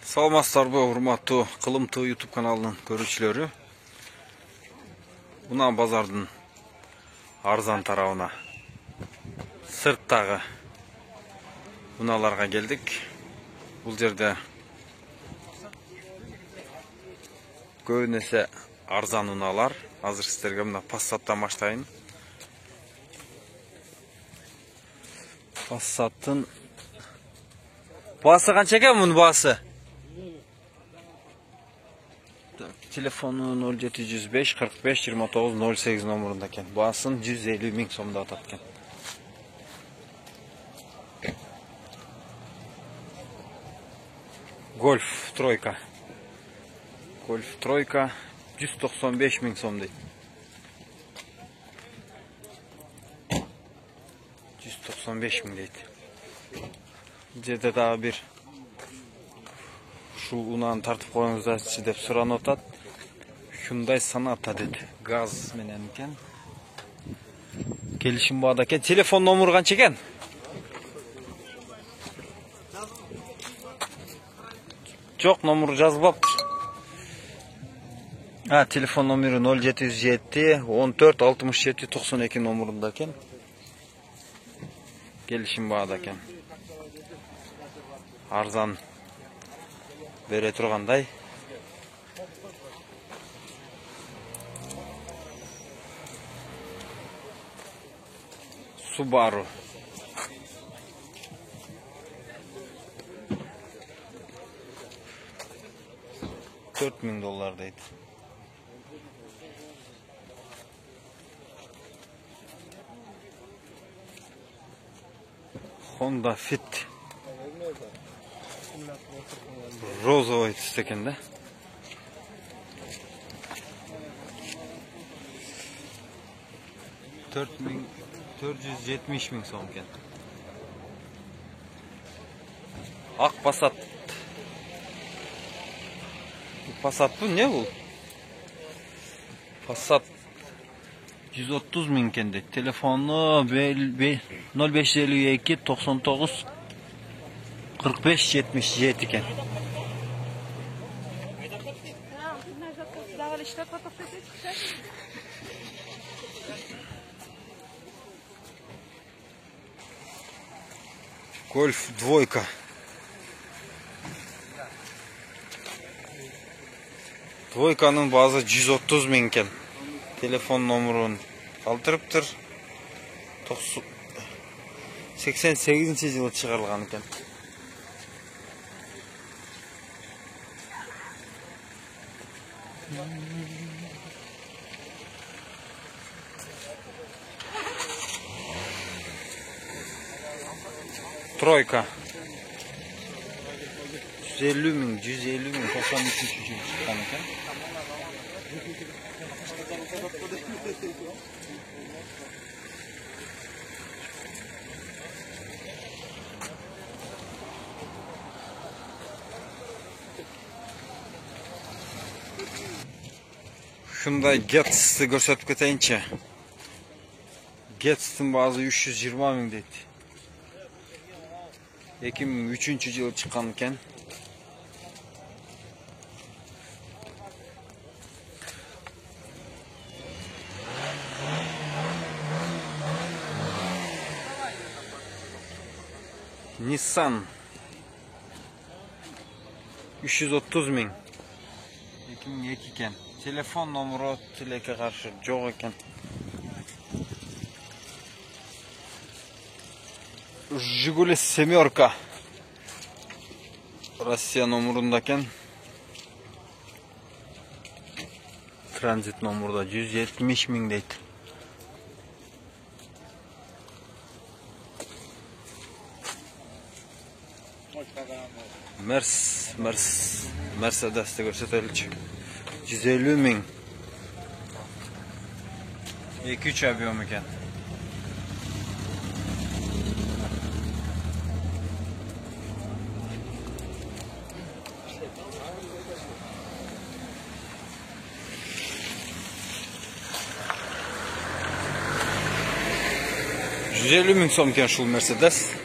Саламатсыздарбы, урматтуу Кылым ТV YouTube каналынын көрүүчүлөрү. Мына базардын арзан тарабына сырттагы унааларга келдик. Бул жерде көбүнесе арзан унаалар. Азыр сиздерге мына Passаттан баштайын. Passаттын баасы канча экен мунун баасы? Telefonu 0705 45 29 08 номерунда экен. Баасын 150 миң сомдо атат экен. Golf тройка. Golf тройка 195 миң сом дейт. 195 миң дейт. Жерде дагы бир ушул унааны тартып коюңуздарчы деп суранып атат. Hyundai Sonata dedi. Gaz menen eкен. Kelişim bağda eкен. Telefon nomuru kança eкен? Çok nomuru жазылбаптыр. Ha, telefon nomuru 0707 14 67 92 nomurunda eкен. Kelişim bağda eкен. Arzan бере тургандай. Subaru. $4000 deydi. Honda Fit. Розовый түсті. $470 миң сом екен. Ақ Passat. Passat bu ne bu? Passat 130 миң екен дейді. Telefonu 0552 99 45 77 екен. Golf двойка. Двойканын баасы 130 миң екен. Телефон номерун калтырыптыр. 88-жылы чыгарылган екен. Тройка 150 миң 93 жылы чыккан экен. Шундай Гетсти көрсөтүп кетейинчи. Гетстин баасы 320 миң дейт. 2003 жылы чыккан экен. Nissan 330 миң. 2002 eкен. Telefon nomuru tilekке каршы жок экен. Жигули семерка. Россия номерунда экен. Транзит номерда 170 миң дейт. Mercedes'te көрсөтөлүчү. 150 миң. 2-3 объем экен. $150 миң сом экен ушул Mercedes.